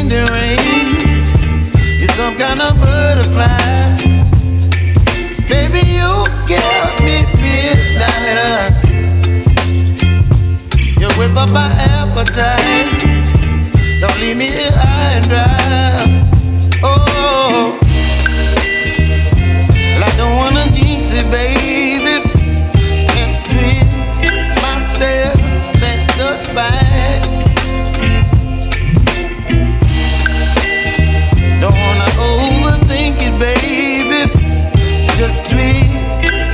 wind and rain. You're some kind of butterfly. Baby, you give me midnight. You whip up my appetite. Don't leave me here high and dry. Oh, well, I don't wanna jinx it, baby. Can't twist myself at the spine. Don't wanna overthink it, baby. It's just twist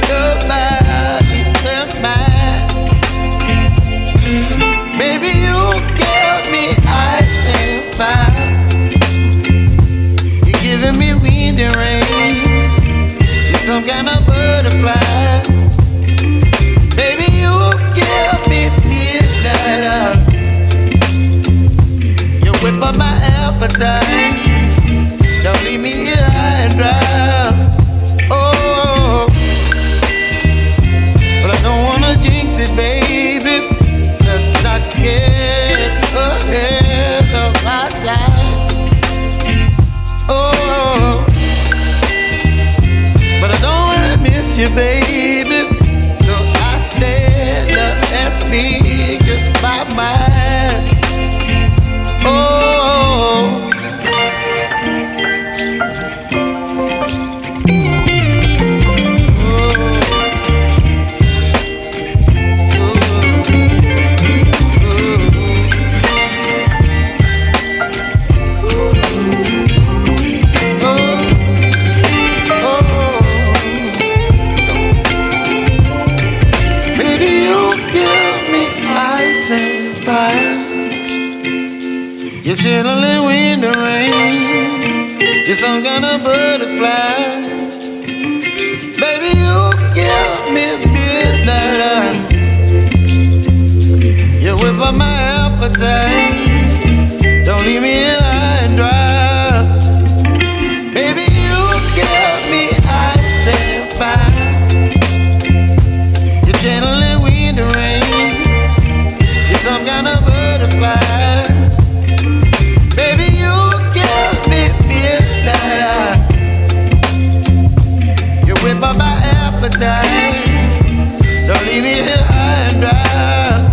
your body and mine. Baby, you give me ice and fire. You're giving me wind and rain. You're some kind of butterfly. Baby, you give me midnight. You whip up my appetite. Don't leave me here high and dry. Oh, but I don't wanna jinx it, baby. Let's not get ahead of my time. Oh, but I don't wanna miss you, baby. So I stand up and speak my mind. Oh. You're chilling wind and rain. You're some kind of butterfly. Baby, you give me midnight. You whip up my appetite. Don't leave me here high and dry. Baby, you give me ice and fire. You're channeling wind and rain. You're some kind of butterfly. Baby, you give me midnight. You whip up my appetite. Don't leave me here high and dry.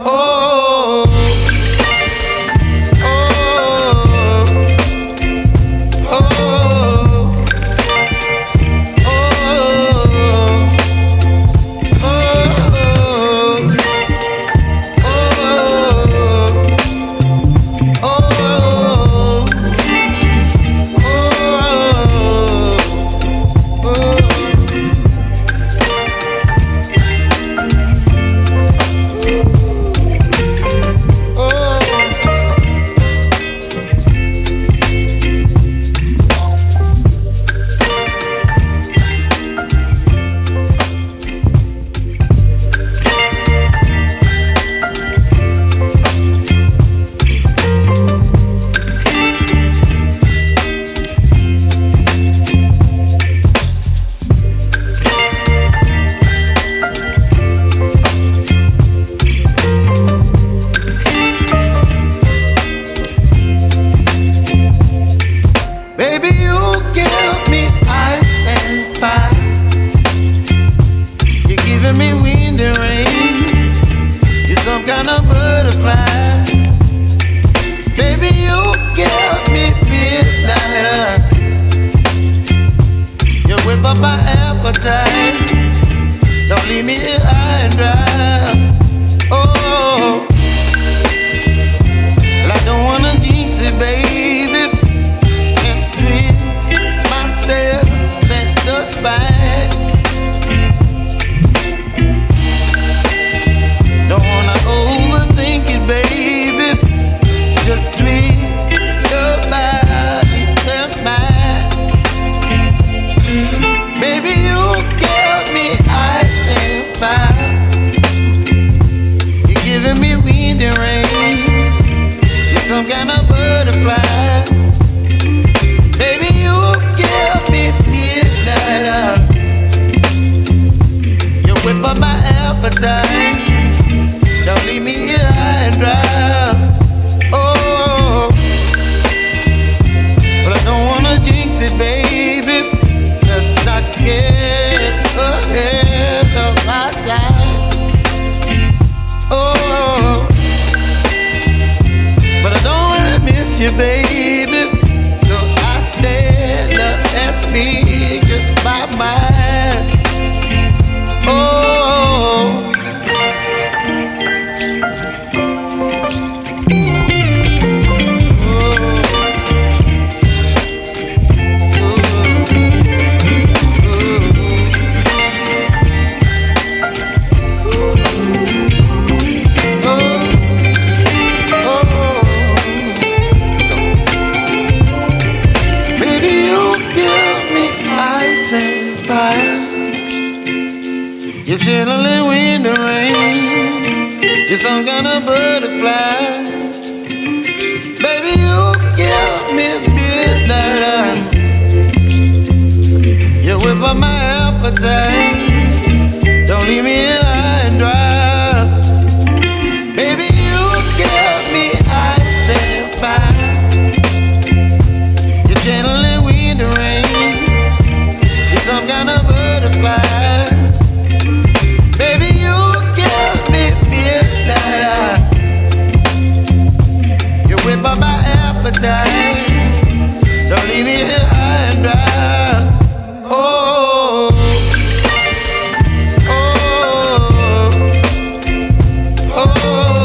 Oh, oh, oh, You're chilling in the rain. You're some kind of butterfly. Baby, you give me midnight. You whip up my appetite. Don't leave me here high and dry. Baby, you give me ice and fire. You're channeling wind and rain. You're some kind of butterfly. Baby, you give me midnight. You whip up my appetite. Don't leave me here high and dry. Oh, oh, oh, oh,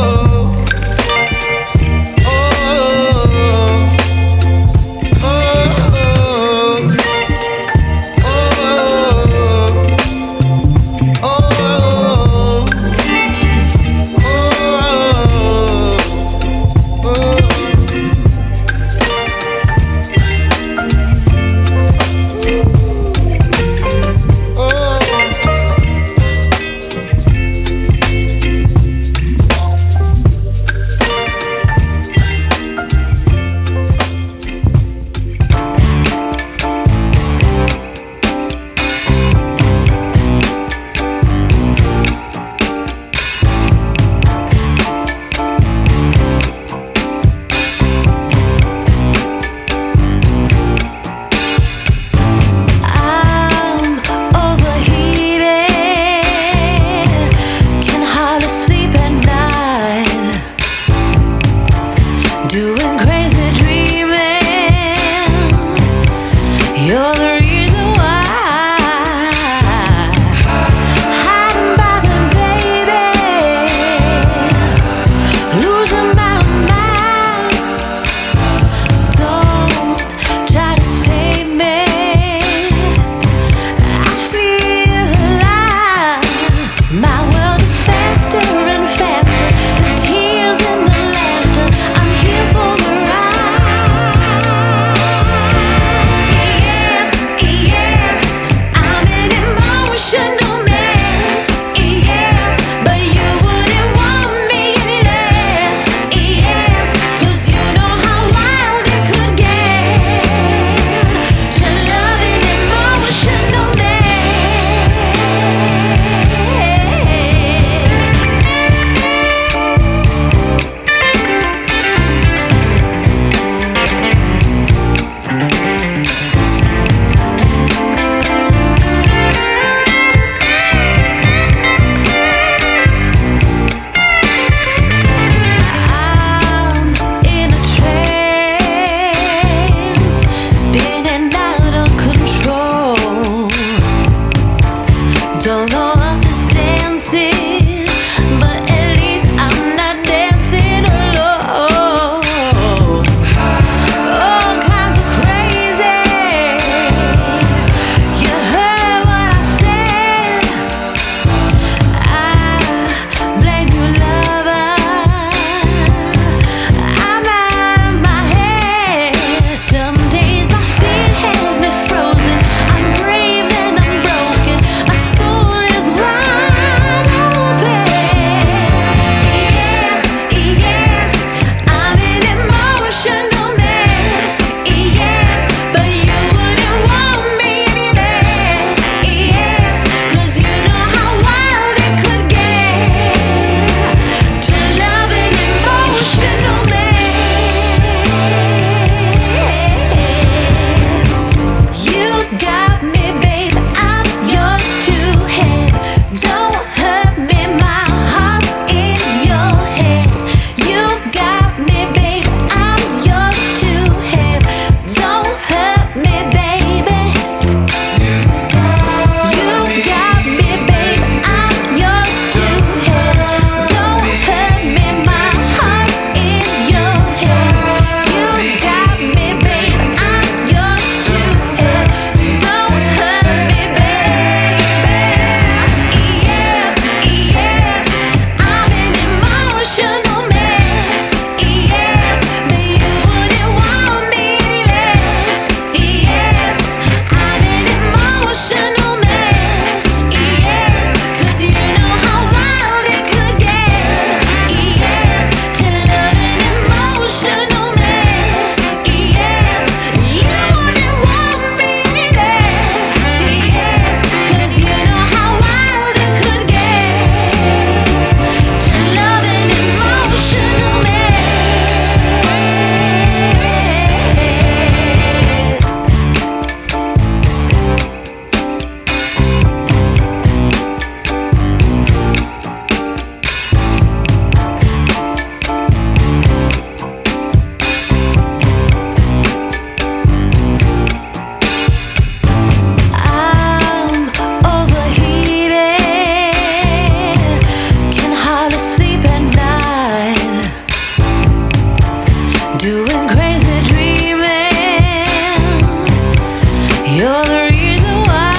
You're the reason why.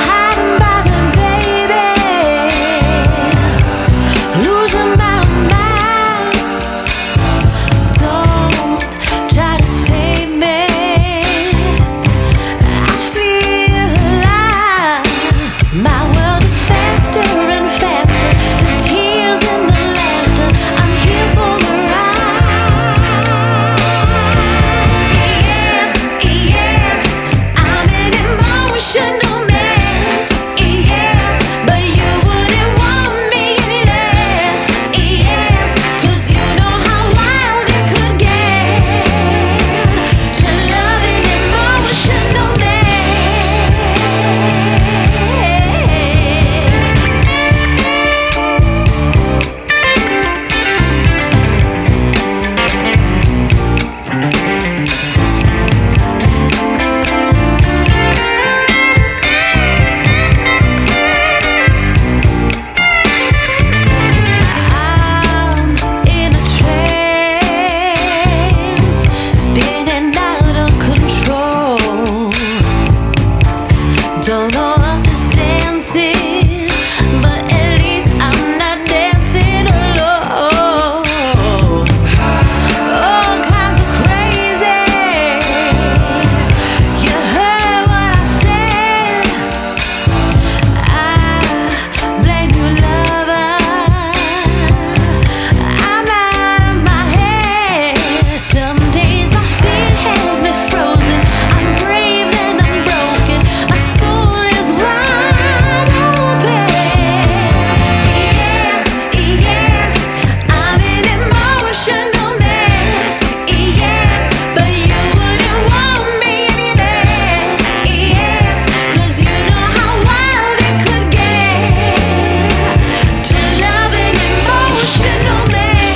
Hiding by the baby, losing my mind. Don't try to save me. I feel alive. My world is faster and faster. The tears and the laughter. I'm here for the ride. Yes, yes, I'm an emotional mess. Yes, but you wouldn't want me any less. Yes, 'cause you know how wild it could get to love an emotional I'm in a trance, spinning out of control. Don't know what this dance is, but at least I'm not dancing alone. All kinds of crazy. You heard what I said. I blame you, lover. I'm out of my head. Some days my feet has me frozen. I'm brave and I'm broken. My soul is wide open. Yes, yes, I'm an emotional mess. Yes, but you wouldn't want me any less. Yes, 'cause you know how wild it could get to love an emotional mess.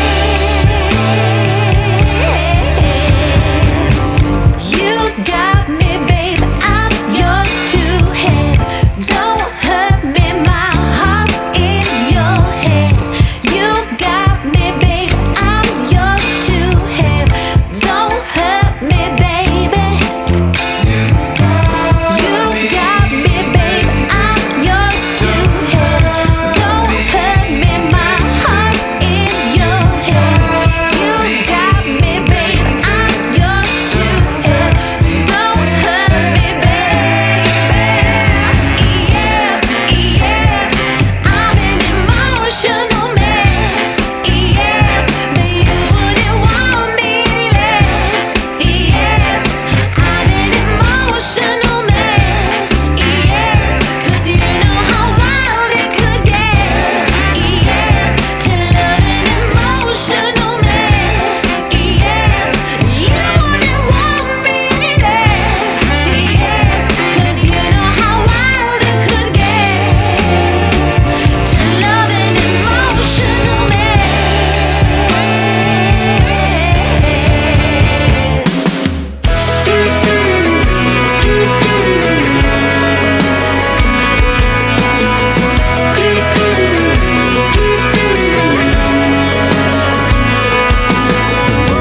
You got me, babe, I'm yours to have. Don't hurt me, my heart's in your hands. You got me, babe, I'm yours to have. Don't hurt me, baby. You got me, babe, I'm yours to have. Don't hurt me, my heart's in your hands. You got me, babe, I'm yours to have. Don't hurt me, baby. Yes, yes, I'm an emotional mess. Yes, but you wouldn't want me any less. Yes, I'm an emotional mess. Yes, 'cause you know how wild it could get. Yes, to love an emotional mess. Yes, you wouldn't want me any less. Yes, 'cause you know how wild it could get to love an emotional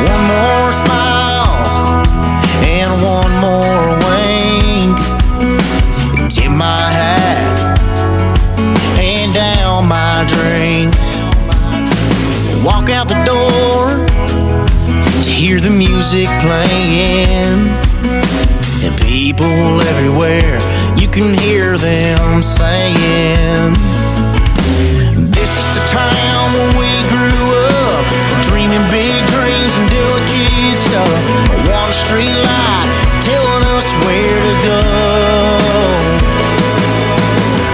One more smile and one more wink. Tip my hat and down my drink. Walk out the door to hear the music playing. And people everywhere, you can hear them saying, this is the town where we grew up, dreaming big dreams and doing kid stuff. One street light telling us where to go.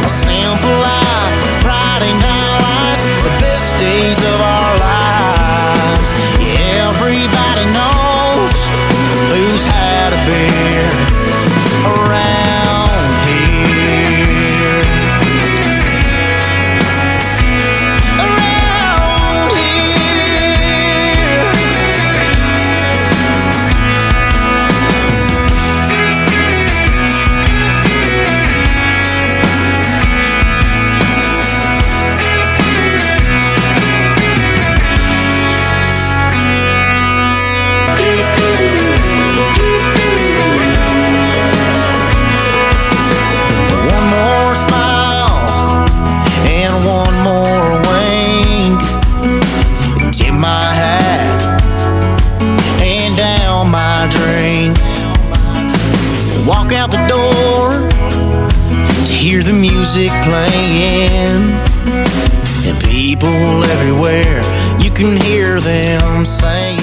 A simple life, Friday night lights, the best days of our lives. Yeah, everybody knows who's had a beer around here. Around here. playing, and people everywhere, you can hear them saying